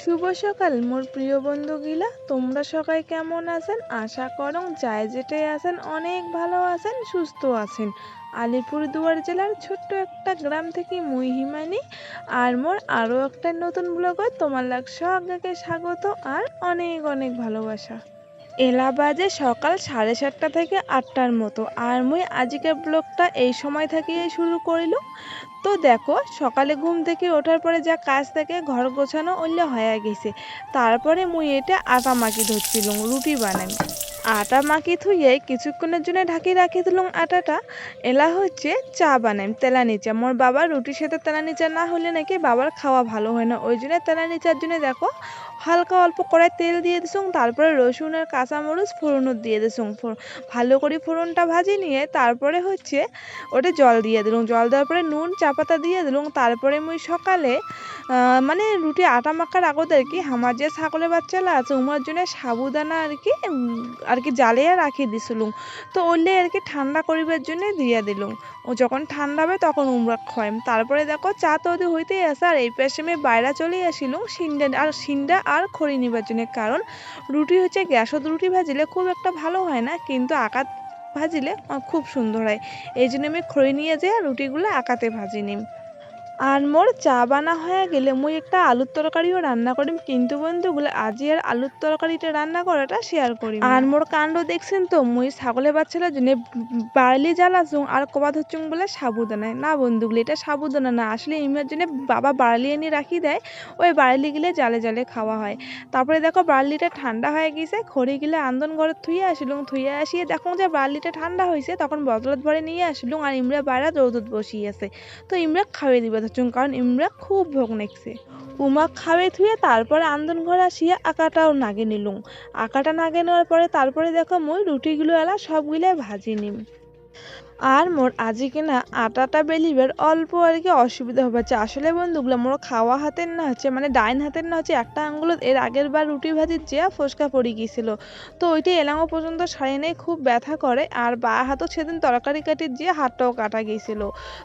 শুভ সকাল মোর প্রিয় বন্ধুগিলা, তোমরা সবাই কেমন আছেন? আশা করং যাই যেটাই আছেন অনেক ভালো আছেন, সুস্থ আছেন। আলিপুরদুয়ার জেলার ছোট্ট একটা গ্রাম থেকে মুই হিমানি আর মোর আরও একটা নতুন ব্লগে তোমার লাগ সবাইকে স্বাগত আর অনেক অনেক ভালোবাসা। এলা বাজে সকাল 7:30 থেকে 8টার মতো, আর মুই আজকের ব্লগটা এই সময় থেকেই শুরু করিল। তো দেখো, সকালে ঘুম থেকে ওঠার পরে যা কাজ থাকে ঘর গোছানো ওইলে হয়ে গেছে। তারপরে মুই এটা আটা মাখি ধরছিলাম রুটি বানাই। আটা মাখি থুয়ে কিছুক্ষণের জন্য ঢাকি রাখি দিলাম আটাটা। এলা হচ্ছে চা বানাই তেলানি চা। মোর বাবার রুটির সাথে তেলানি চা না হলে নাকি বাবার খাওয়া ভালো হয় না, ওই জন্য তেলানি চার জন্য দেখো হালকা অল্প কড়াই তেল দিয়ে দিছুং, তারপরে রসুন আর কাঁচামরিচ ফোড়নত দিয়ে দিছুং। ভালো করে ফোড়নটা ভাজি নিয়ে তারপরে হচ্ছে ওটা জল দিয়ে দিলুম। জল দেওয়ার পরে নুন চা পাতা দিয়ে দিলুম। তারপরে মুই সকালে মানে রুটি আটা মাখার আগত আর কি আমার যে ছাগলের বাচ্চালা আছে উমার জন্য সাবুদানা আর কি জ্বালিয়ে রাখি দিছিলুম। তো ওলে আর কি ঠান্ডা করিবার জন্য দিয়ে দিলুম। ও যখন ঠান্ডা হবে তখন উমরা খাইম। তারপরে দেখো চা তো ওদের হইতেই আসে, আর এই পাশে আমি বাইরে চলে আসিলুম সিন্ডা আর খড়ি নিবার জন্য। কারণ রুটি হচ্ছে গ্যাসত রুটি ভাজিলে খুব একটা ভালো হয় না, কিন্তু আকাত ভাজিলে খুব সুন্দর হয়। এই জন্য আমি খড়ি নিয়ে যাই আর রুটিগুলো আকাতে ভাজি নিম। আর মোর চা বানা হয়ে গেলে মুই একটা আলুর তরকারিও রান্না করিম, কিন্তু বন্ধুগুলো আজি আর আলুর তরকারিটা রান্না করাটা শেয়ার করি। আর মোর কাণ্ড দেখছেন তো, মুই ছাগলের বাচ্চাটার জন্য বার্লি জ্বালাছুং আর কবাদ হচ্ছুং বলে সাবুদানায়। না বন্ধুগুলো, এটা সাবুদানা না, আসলে ইমের জন্য বাবা বার্লি এনে রাখি দেয়, ওই বার্লি গিলে জালে জালে খাওয়া হয়। তারপরে দেখো বার্লিটা ঠান্ডা হয়ে গেছে, খড়ি গিলে আন্দন ঘরে থুয়ে আসিলুম। থুয়ে আসিয়ে দেখো যে বার্লিটা ঠান্ডা হয়েছে, তখন বদলত ভরে নিয়ে আসিলুম। আর ইমরা বাইরে রোদত বসিয়ে আছে, তো ইমরা খাওয়াই দিবা ধরছুং, কারণ ইমরা খুব ভোগ নেকছে। উমা খাওয়াই থুয়ে তারপরে আন্দন ঘর আসিয়া আকাটাও নাগে নিলুম। আকাটা নাগে নেওয়ার পরে তারপরে দেখো মুই রুটিগুলো এলা সবগুলো ভাজি নিম। আর মোর আজি কিনা আটাটা বেলিবার অল্প আর কি অসুবিধা হচ্ছে। আসলে বন্ধুগুলো মোর খাওয়া হাতের না হচ্ছে, মানে ডাইন হাতের না হচ্ছে একটা আঙ্গুল এর আগের বার রুটি ভাজির যে ফোসকা পড়ে গিয়েছিল, তো ওইটা এলাঙ্গো পর্যন্ত সারি নেই, খুব ব্যথা করে। আর বা হাতও সেদিন তরকারি কাটির যে হাতটাও কাটা গিয়েছিল,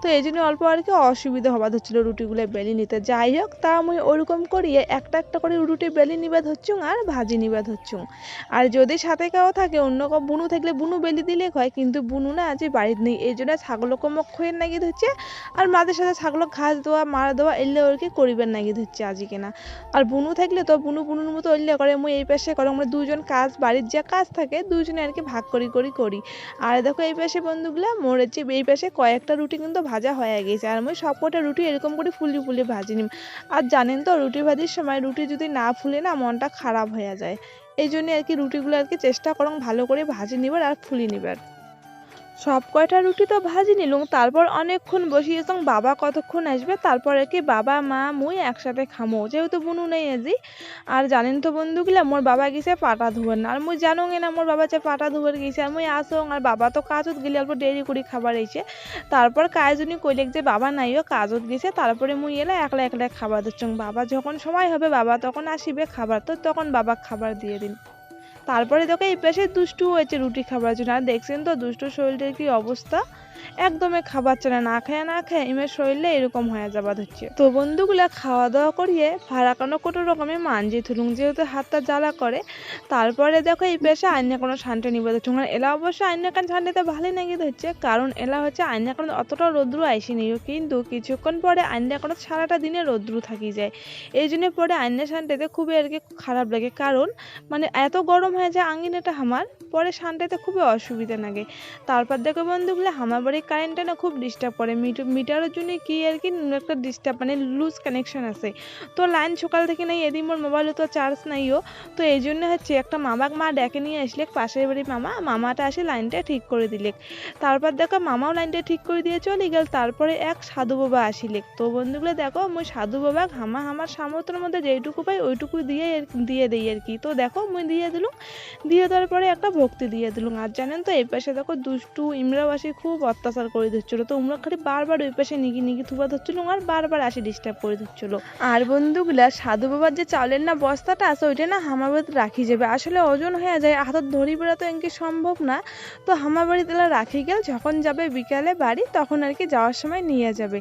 তো এই জন্য অল্প আর কি অসুবিধা হওয়া হচ্ছিল রুটিগুলো বেলি নিতে। যাই হোক, তা আমি ওরকম করিয়ে একটা একটা করে রুটি বেলি নিবাদ হচ্ছুং আর ভাজি নিবাদ হচ্ছুং। আর যদি সাথে কেউ থাকে অন্য কেউ বুনু থাকলে বুনু বেলি দিলে হয়, কিন্তু বুনু না আজ বাড়িতে নেই, এই জন্য ছাগলকে মুখ খুঁয়ে নাকি ধরছে। আর মাঝে সাথে ছাগল ঘাস দেওয়া মারা দেওয়া এলে ওর কি করিবার নাকি ধরছে আজি কিনা। আর বুনু থাকলে তো বুনুর মতো অল্লে করে, মুই এই পাশে করে, আমরা দুজন কাজ বাড়ির যে কাজ থাকে দুজনে আর কি ভাগ করি। আর দেখো এই পাশে বন্ধুগুলা মোর হচ্ছে এই পাশে কয়েকটা রুটি কিন্তু ভাজা হয়ে গেছে, আর মুই সবকটা রুটি এরকম করে ফুলি ভাজি নিম। আর জানেন তো রুটি ভাজির সময় রুটি যদি না ফুলে না মনটা খারাপ হয়ে যায়, এই জন্য আর কি রুটিগুলো আর কি চেষ্টা করুন ভালো করে ভাজি নিবার আর ফুলি নিবার। সব কয়টা রুটি তো ভাজি নিলুম, তারপর অনেকক্ষণ বসিয়েছিলাম বাবা কতক্ষণ আসবে, তারপর আর কি বাবা মা মুই একসাথে খামো, যেহেতু বুনু নেই আজি। আর জানেন তো বন্ধুগুলা মোর বাবা গেছে পাটা ধুবার না, আর মুই জানো না মোর বাবা যে পাটা ধুবার গেছে, আর মুই আসং আর বাবা তো কাজত গেলে অল্প দেরি করে খাবার এসে। তারপর কাজুনি কইলেক যে বাবা নাইও কাজত গেছে, তারপরে মুই এলা একলা একলা খাবার দিচ্ছং। বাবা যখন সময় হবে বাবা তখন আসিবে খাবার, তো তখন বাবা খাবার দিয়ে দিন। তারপরে দেখো এই পাশে দুষ্টু হয়েছে রুটি খাবার জন্য, আর দেখছেন তো দুষ্টুর শরীরের কি অবস্থা, একদমই খাবার না খায় ইমের শরীরে এরকম হয়ে যাবার হচ্ছে। তো বন্ধুগুলা খাওয়া দাওয়া করিয়ে ফারাকানো কোনো রকমে মানজি থুলুং, যেহেতু হাতটা জ্বালা করে। তারপরে দেখো এই পেশে আইনা কোনো শান্তি নিবে ধরছে, এলা অবশ্য আইনা কান শান্তিতে ভালোই নাকি ধরছে, কারণ এলা হচ্ছে আইনা কারণ অতটা রৌদ্র আইসিনিও, কিন্তু কিছুক্ষণ পরে আইনা কারণ সারাটা দিনে রৌদ্র থাকি যায়। এই জন্য পরে আইনা শান্তিতে খুবই আর কি খারাপ লাগে, কারণ মানে এত গরম হয়ে যায় আঙ্গিনাটা আমার, পরে শান্তিতে খুবই অসুবিধা লাগে। তারপর দেখো বন্ধুগুলো আমার বাড়ির কারেন্টটা না খুব ডিস্টার্ব করে, মিটারের জন্য কি আর কি একটা ডিস্টার্ব মানে লুজ কানেকশন আছে। তো লাইন সকাল থেকে নেই, এদিন মোর মোবাইলে তো চার্জ নাইও, তো এই জন্য হচ্ছে একটা মামাক মা ডেকে নিয়ে আসলে পাশের বাড়ির মামাটা আসে লাইনটা ঠিক করে দিলে। তারপর দেখো মামাও লাইনটা ঠিক করে দিয়ে চলে গেল। তারপরে এক সাধু বাবা আসিলে, তো বন্ধুগুলো দেখো মুই সাধু বাবা আমার সামর্থ্যের মধ্যে যেইটুকু পাই ওইটুকু দিয়ে দিই আর কি। তো দেখো মুই দিয়ে দিলুম, দিয়ে দেওয়ার পরে একটা ভক্তি দিয়ে দিলুম। আর জানেন তো এই পাশে দেখো দুষ্টু ইমরাও আসি খুব অত্যাচার করে দিচ্ছিলো। তো আমরা খালি বারবার ওই পাশে নিগি নিগি থুবা ধরছিল আর বারবার আসি ডিস্টার্ব করে দিচ্ছিলো। আর বন্ধুগুলা সাধু বাবার যে চাউলের না বস্তাটা আছে ওইটা না আমার বাড়িতে রাখি যাবে, আসলে ওজন হয়ে যায়, হাতত ধরি বেড়া তো এমকি সম্ভব না। তো আমার বাড়িতে রাখি গেল, যখন যাবে বিকালে বাড়ি তখন আর কি যাওয়ার সময় নিয়ে যাবে।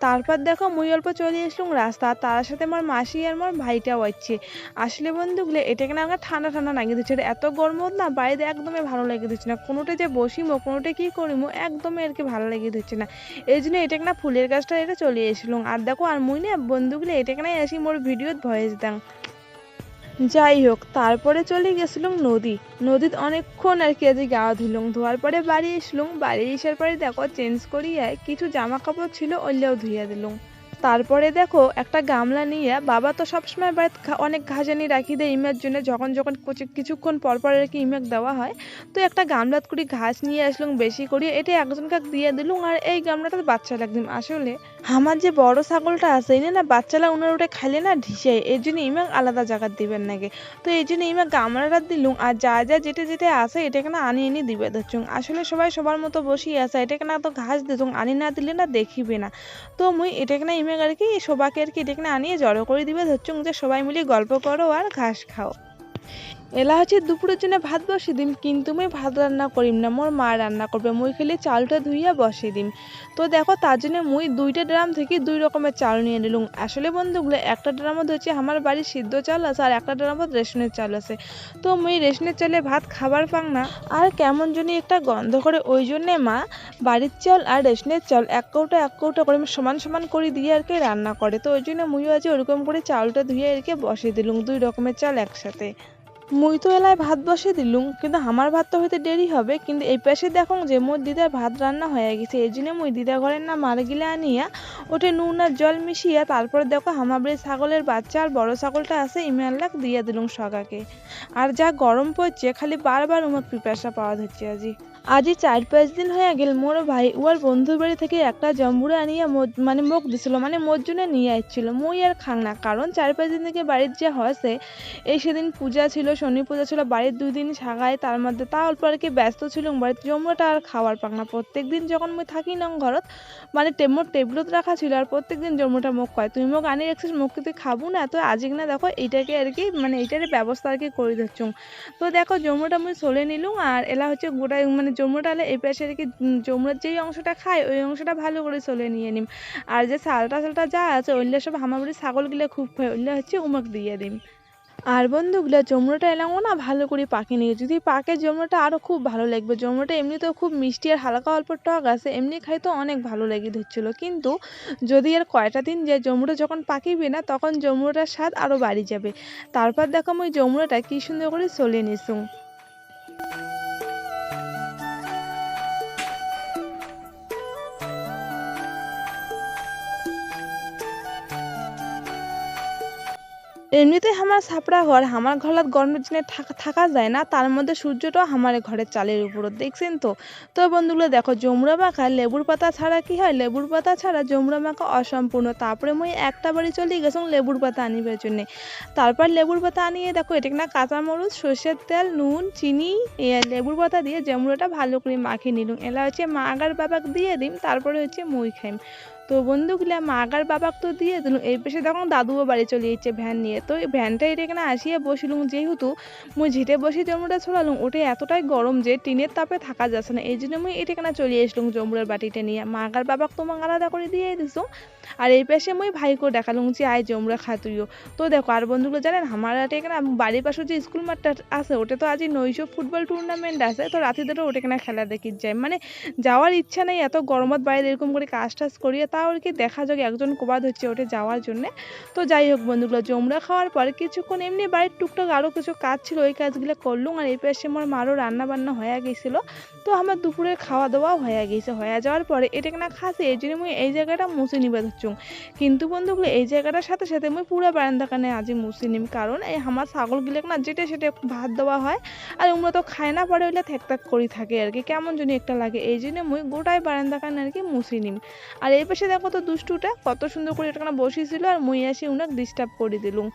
তারপর দেখো মুই অল্প চলে আসলাম রাস্তা, তার সাথে আমার মাসি আর আমার ভাইটাও আসছে। আসলে বন্ধুগুলো এটাকে না আমার ঠান্ডা ঠান্ডা লাগিয়ে দিচ্ছে, এত গরম না বাড়িতে একদমই ভালো লেগে দিচ্ছে না, কোনোটা যে বসিমো কোনোটা কি করিমো একদমই আর কি ভালো লেগে দিচ্ছে না। এই জন্য এটাকে না ফুলের গাছটা এটা চলে এসলাম। আর দেখো আর মুই না বন্ধুগুলো এটাকে না আসি মোর ভিডিওত ভয়েস দাম। যাই হোক তারপরে চলে গেছিলাম নদীত অনেকক্ষণ আর কি আজ গা ধুলাম, ধোয়ার পরে বাড়ি আসলাম, বাড়ি আসার পরে দেখো চেঞ্জ করিয়া কিছু জামা কাপড় ছিল ওইলেও ধুইয়া দিলাম। তারপরে দেখো একটা গামলা নিয়ে, বাবা তো সবসময় বাড়িতে অনেক ঘাসানি রাখি দেয় ইমের জন্য, যখন যখন কিছুক্ষণ পর পর আর কি ইমেক দেওয়া হয়। তো একটা গামলাত করে ঘাস নিয়ে আসলাম বেশি করে, এটা একজনকে দিয়ে দিলুম। আর এই গামলাটা বাচ্চা লাগদিম, আসলে আমার যে বড় ছাগলটা আছে এই না বাচ্চারা উনার ওটা খাইলে না ঢিসে, এই জন্য ইমেক আলাদা জায়গা দিবেন নাকি। তো এই জন্য ইমেক গামলাটা দিলুম, আর যা যা যেটা যেটা আছে এটাকে না আনি এনে দিবে ধরছুম। আসলে সবাই সবার মতো বসিয়ে আছে, এটাকে না তো ঘাস দিতুম, আনি না দিলে না দেখিবে না। তো মুই এটাকে না ইমেক আর কি সবাইকে আর কি এটাকে না আনিয়ে জড়ো করে দিবে ধরছুম, যে সবাই মিলে গল্প করো আর ঘাস খাও। এলা হচ্ছে দুপুরের জন্য ভাত বসিয়ে দিম, কিন্তু মুই ভাত রান্না করিম না, মোর মা রান্না করবে, মুই খালি চালটা ধুইয়া বসিয়ে দিম। তো দেখো তার জন্য মুই 2টা ড্রাম থেকে 2 রকমের চাল নিয়ে নিলুম। আসলে বন্ধুগুলো একটা ড্রামত হচ্ছে আমার বাড়ির সিদ্ধ চাল আছে আর একটা ড্রামত রেশনের চাল আছে। তো মুই রেশনের চালে ভাত খাবার পাং না, আর কেমন জানি একটা গন্ধ করে, ওই জন্যে মা বাড়ির চাল আর রেশনের চাল এক কৌটা করে সমান সমান করে দিয়ে আর কি রান্না করে। তো ওই জন্য মুইও আজ ওরকম করে চালটা ধুয়ে আর কি বসিয়ে দিলুম 2 রকমের চাল একসাথে। মুই তো এলায় ভাত বসে দিলুম, কিন্তু আমার ভাত তো হইতে দেরি হবে। কিন্তু এই পাশে দেখুন যে মোর দিদার ভাত রান্না হয়ে গেছে, এই জন্য মুই দিদা ঘরের না মার গিলা আনিয়া ওটা নুন আর জল মিশিয়া তারপরে দেখো হামাবড়ি ছাগলের বাচ্চা আর বড় ছাগলটা আছে ইমেলাক দিয়ে দিলুম সগাকে। আর যা গরম পড়ছে খালি বারবার উমাক পিপাসা পাওয়া হচ্ছে। আজি 4-5 দিন হয়ে গেল মোর ভাই ওর বন্ধুর বাড়ি থেকে একটা জম্বুরা আনিয়া মানে মোক দিছিল, মানে মোর জন্য নিয়ে আসছিল। মুই আর খাং না, কারণ 4-5 দিন থেকে বাড়ির যে হয়েছে, এই সেদিন পূজা ছিল, শনি পূজা ছিল, বাড়ির 2 দিন সাগায়, তার মধ্যে তা অল্প আর কি ব্যস্ত ছিল, বাড়িতে জম্বুরাটা আর খাওয়ার পাক না। প্রত্যেক দিন যখন মুই থাকি না ঘরত, মানে মোর টেবিলত রাখা ছিল, আর প্রত্যেক দিন জম্বুরাটা মোক কয় তুই মোক আনি রাখছিস, মোক কি তুই খাবো না? তো আজকে না দেখো এইটাকে আর কি মানে এইটার ব্যবস্থা আর কি করে দিচ্ছুম। তো দেখো জম্বুরাটা মুই চলে নিলুম, আর এলা হচ্ছে গোটা মানে জম্বুরাটা হলে এই পাশে আর কি জম্বুরার যেই অংশটা খায় ওই অংশটা ভালো করে চলে নিয়ে নিম। আর যে সালটা যা আছে ওইগুলো সব হামাগুড়ি ছাগলগুলো খুব খায়, ওইগুলো হচ্ছে উমাক দিয়ে দিম। আর বন্ধুগুলো জমুনাটা এলামও না ভালো করে পাকে নিয়ে, যদি পাকে জমুনাটা আরও খুব ভালো লাগবে। জমুনাটা এমনিতেও খুব মিষ্টি আর হালকা অল্প টক আছে, এমনি খাইতে অনেক ভালো লেগে ধরছিল। কিন্তু যদি আর কয়টা দিন যে জমুনা যখন পাকিবে না তখন জমুনাটার স্বাদ আরও বাড়ি যাবে। তারপর দেখো ওই জমুনাটা কি সুন্দর করে চলে নিসুম। এমনিতে আমার ছাপড়া ঘর, আমার ঘরত গরমের দিনে থাকা যায় না, তার মধ্যে সূর্যটাও আমার ঘরের চালের উপর দেখছেন তো। তো বন্ধুগুলো দেখো জমুরা মাখা লেবুর পাতা ছাড়া কি হয়, লেবুর পাতা ছাড়া জমুরা মাখা অসম্পূর্ণ। তারপরে মুই একটা বাড়ি চলে গেছিলাম লেবুর পাতা আনিবার জন্যে। তারপর লেবুর পাতা আনিয়ে দেখো এটাকে না কাঁচামরিচ, সর্ষের তেল, নুন, চিনি, লেবুর পাতা দিয়ে জমুরাটা ভালো করে মাখিয়ে নিলুম। এলা হচ্ছে মা আগার বাবাক দিয়ে দিম, তারপরে হচ্ছে মুই খাইম। তো বন্ধুগুলা মা আগার বাবাক তো দিয়ে দিলুম, এই পাশে তখন দাদুও বাড়ি চলে যাচ্ছে ভ্যান নিয়ে। তো এই ভ্যানটা এটা এখানে আসিয়া বসিলুম, যেহেতু মুই ঝিটে বসে জমুরা ছড়ালুম, ওটা এতটাই গরম যে টিনের তাপে থাকা যাচ্ছে না, এই জন্য মুই এটা এখানে চলে আসলুম জমুরার বাটিটা নিয়ে। মা আগার বাবাক তো মাং আলাদা করে দিয়ে দিছো। আর এই পাশে মুই ভাইকেও দেখালুম যে আয় জমুরা খা তুইও। তো দেখো আর বন্ধুগুলো জানেন আমার এখানে বাড়ির পাশে যে স্কুল মাঠটা আছে ওটা তো আজ নৈশ ফুটবল টুর্নামেন্ট আছে, তো রাতে ধরে ওটা এখানে খেলা দেখি যায়, মানে যাওয়ার ইচ্ছা নেই এত গরমত বাইরে এরকম করে কাজ টাজ করিয়ে, তাও আর কি দেখা যাক একজন কোবাদ হচ্ছে ওটা যাওয়ার জন্যে। তো যাই হোক বন্ধুগুলো জমরা খাওয়ার পরে কিছুক্ষণ এমনি বাড়ির টুকটাক আরও কিছু কাজ ছিল, ওই কাজগুলো করলুম। আর এই পাশে আমার মারও রান্না বান্না হয়ে গেছিলো, তো আমার দুপুরের খাওয়া দাওয়াও হয়ে গেছে। হয়ে যাওয়ার পরে এটাকে না খাসি, এই জন্য মুই এই জায়গাটা মুছে নিবে ধরছুম। কিন্তু বন্ধুগুলো এই জায়গাটার সাথে সাথে মুই পুরো বারান্দাখানে আজি মুছে নিম, কারণ এই আমার ছাগলগুলোকে না যেটা সেটা ভাত দেওয়া হয়, আর ওগুলো তো খায় না পারে ওইলে থেক করে থাকে আর কি, কেমন জানি একটা লাগে, এই জন্য মুই গোটাই বারান্দাখানে আর কি মুছে নিম। আর এই পাশে এসে দেখো তো দুষ্টুটা কত সুন্দর করে এটা বসেছিল, আর মুই এসে উনাক ডিস্টার্ব করে দিলুম।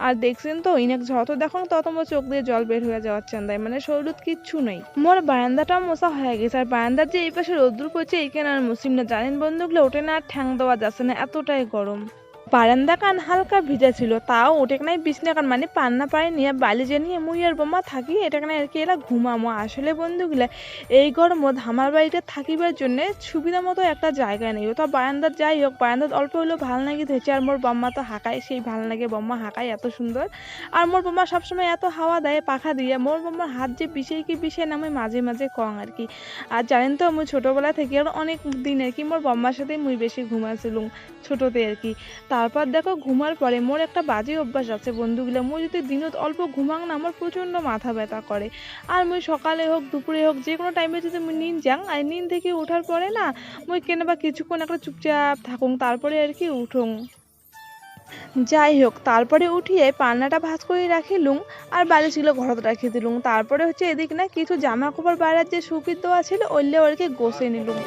আর দেখছেন তো ইনাক যত দেখো তত মোর চোখ দিয়ে জল বের হয়ে যাওয়ার চান্দায়, মানে শরীরত কিচ্ছু নেই। মোর বারান্দাটা মোছা হয়ে গেছে, আর বারান্দার যে এই পাশে রোদ্দুর পড়ছে এইখানে আর মুসিম না, জানেন বন্ধুগুলো ওঠে না, আর ঠ্যাং দেওয়া যাচ্ছে না, এতটাই গরম। বারান্দা কান হালকা ভিজা ছিল, তাও ওটা নাই বিছনা কান মানে পান্না পায়ে নিয়ে বালিজে নিয়ে মুই আর বোমা থাকি এটা আর কি এলা ঘুমামো। আসলে বন্ধুগুলা এই গরমত আমার বাড়িতে থাকিবার জন্য সুবিধা মতো একটা জায়গা নেই। তো বারান্দার যাই হোক, বারান্দাত অল্প হলেও ভাল লাগে ধরছে, আর মোর বম্মা তো হাঁকায়, সেই ভাল লাগে, বম্মা হাঁকায় এত সুন্দর। আর মোর বম্মা সবসময় এত হাওয়া দেয় পাখা দিয়ে, মোর বম্মার হাত যে বিষয় কি বিষয় না আমি মাঝে মাঝে কং আর কি। আর জানেন তো মুই ছোটবেলা থেকে আর অনেক দিন আর কি মোর বম্মার সাথে মুই বেশি ঘুমাইছিলুম ছোটতে আর কি। তারপর দেখো ঘুমার পরে মোর একটা বাজে অভ্যাস আছে বন্ধুগুলা, মুই যদি দিনত অল্প ঘুমাং না আমার প্রচণ্ড মাথা ব্যথা করে। আর মুই সকালে হোক দুপুরে হোক যে কোনো টাইমে যদি মুই নিন যাং, আর নিন থেকে ওঠার পরে না মুই কেনে বা কিছুক্ষণ একটা চুপচাপ থাকুং, তারপরে আর কি উঠুং। যাই হোক তারপরে উঠিয়ে পান্নাটা ভাঁজ করে রাখিলুম, আর বাড়ি ছিল ঘরত রাখি দিলুম। তারপরে হচ্ছে এদিক না কিছু জামা কাপড় বাইরের যে শুকিয়ে দেওয়া ছিল ওইলে আর কি গোছে নিলুম।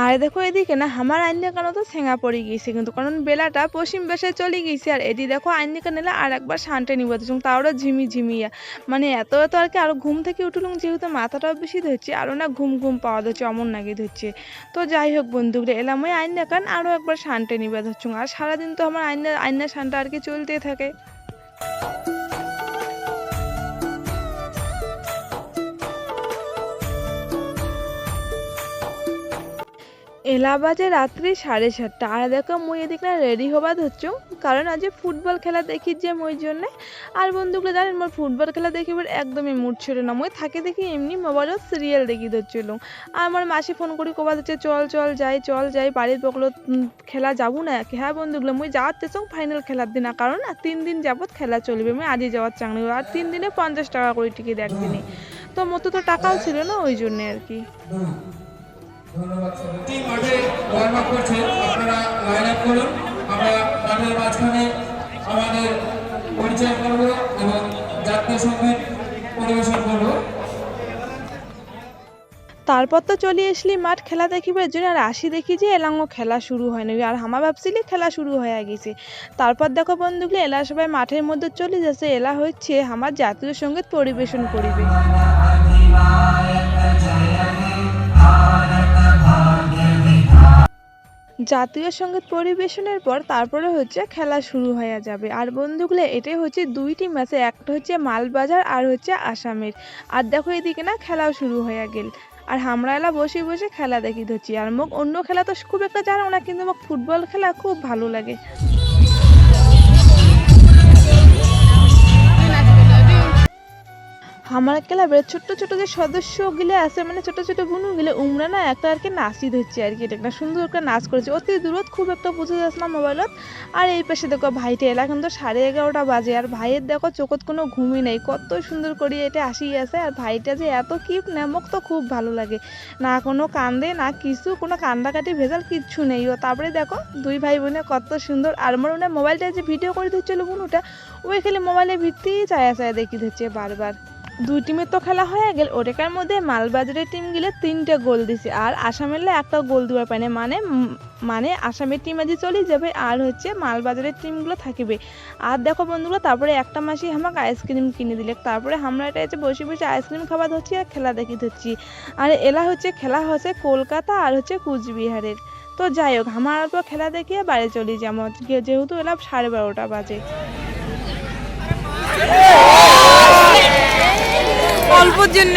আর দেখো এদিকে না আমার আইনে কেন তো ছেঙা পড়ে গিয়েছে কিন্তু, কারণ বেলাটা পশ্চিম বেশে চলে গিয়েছে। আর এদি দেখো আইনে কেন নিলে আর একবার শান্তে নিব দিচ্ছুম, তাওরা ঝিমি ঝিমিয়া, মানে এত এত আর কি। আরো ঘুম থেকে উঠলুম যেহেতু মাথাটাও বেশি ধরছে, আরো না ঘুম ঘুম পাওয়া যাচ্ছে, অমন নাকি ধরছে। তো যাই হোক বন্ধুগুলো এলাম ওই আইনে কান আরো একবার শান্তে নিবে ধরছুম। আর সারাদিন তো আমার আইনা শানটা আর কি চলতেই থাকে। এলা বাজে রাত্রি 7:30। আর দেখো মুই এদিক না রেডি হবা ধরছু, কারণ আজ ফুটবল খেলা দেখি যে মই জন্যে। আর বন্ধুগুলো জানেন মোর ফুটবল খেলা দেখিবার একদমই মুড ছিল না, মই থাকে দেখি এমনি মোবাইলত সিরিয়াল দেখি ধরছিল। আর আমার মাসি ফোন করি কবা হচ্ছে চল চল যাই চল যাই বাড়ির বকলত খেলা যাবো না। হ্যাঁ বন্ধুগুলো মুই যাওয়ার চেয়েছ ফাইনাল খেলার দিন, কারণ 3 দিন যাবত খেলা চলবে, আমি আজই যাওয়ার চাংনি। আর 3 দিনে 50 টাকা করে টিকিট একদিনে, তো মতো তো টাকাও ছিল না ওই জন্যে আর কি। মাঠে ওয়ার্ম আপ করছেন, আপনারা লাইন আপ করুন। আমরা মাঠের মাঝখানে আমাদের পরিচয় করব এবং জাতীয় সঙ্গীত পরিবেশন করব। তারপর তো চলে আসলি মাঠ খেলা দেখিবার জন্য, আর আসি দেখি যে এলাঙ্গ খেলা শুরু হয় না, আর আমার ভাবছিলি খেলা শুরু হয়ে গেছে। তারপর দেখো বন্ধুগুলো এলা সবাই মাঠের মধ্যে চলে যাচ্ছে, এলা হচ্ছে আমার জাতীয় সঙ্গীত পরিবেশন করিবে। জাতীয় সঙ্গীত পরিবেশনের পর তারপরে হচ্ছে খেলা শুরু হয়ে যাবে। আর বন্ধুগুলো এটাই হচ্ছে 2টি ম্যাচে, একটা হচ্ছে মালবাজার আর হচ্ছে আসামের। আর দেখো এদিকে না খেলাও শুরু হয়ে গেল, আর আমরা এলা বসে বসে খেলা দেখি ধরছি। আর মোক অন্য খেলা তো খুব একটা জানো না, কিন্তু মোক ফুটবল খেলা খুব ভালো লাগে। আমার ক্লাবের ছোট্ট ছোট যে সদস্য গুলো আছে, মানে ছোট ছোট বুনু গুলো, উমরা না একটা আর কি নাচি ধরছে আর কি, এটা একটা সুন্দর একটা নাচ করেছে, অতি দূরত খুব একটা বোঝা যাচ্ছে না মোবাইলত। আর এই পাশে দেখো ভাইটা এলা কিন্তু 11:30 বাজে, আর ভাইয়ের দেখো চোখত কোনো ঘুমই নেই, কত সুন্দর করে এটা আসি আছে। আর ভাইটা যে এত কিউট না, মোক তো খুব ভালো লাগে, না কোনো কান্দে না কিছু, কোনো কান্দাকাটি ভেজাল কিচ্ছু নেই ও। তারপরে দেখো 2 ভাই বোনে কত সুন্দর। আর মোর মোবাইলটা যে ভিডিও করে দিচ্ছিল বুনুটা, ওই খালি মোবাইলে ভিত্তি চায়া চায়া দেখি দিচ্ছে বারবার। 2 টিমের তো খেলা হয়ে গেল, ওটাকার মধ্যে মালবাজারের টিম গেলে 3টে গোল দিছে, আর আসামের একটা গোল দেওয়ার পায় না, মানে আসামের টিম আজ চলে যাবে, আর হচ্ছে মালবাজারের টিমগুলো থাকবে। আর দেখো বন্ধুগুলো তারপরে একটা মাসি আমাকে আইসক্রিম কিনে দিলে, তারপরে আমরা এটা হচ্ছে বসে বসে আইসক্রিম খাওয়া ধরছি আর খেলা দেখি ধরছি। আর এলা হচ্ছে খেলা হচ্ছে কলকাতা আর হচ্ছে কুচবিহারের। তো যাই হোক আমার তো খেলা দেখিয়ে বাড়ি চলে যাবো, যেহেতু এলা 12:30 বাজে। অল্পর জন্য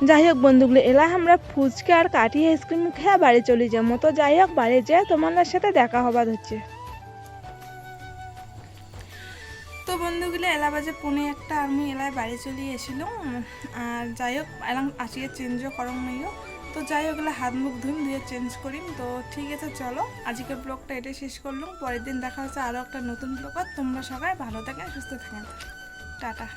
যাই হোক বন্ধুগুলো এলা আমরা ফুচকা আর কাঠি আইসক্রিম খেয়ে বাড়ি চলে যাবো। তো যাই হোক বাড়ি যেয়ে তোমাদের সাথে দেখা হবার হচ্ছে। তো বন্ধুগুলো এলা বাজে 1:45 আমি এলায় বাড়ি চলে এসেছিল। আর যাই হোক এলাম আসিয়ে চেঞ্জও করং নইও, তো যাই হোক হাত মুখ ধুয়ে চেঞ্জ করিম। তো ঠিক আছে চলো আজকের ব্লগটা এটাই শেষ করলাম, পরের দিন দেখা হচ্ছে আরও একটা নতুন ব্লগ। তোমরা সবাই ভালো থাকেন সুস্থ থাকেন, টাটা।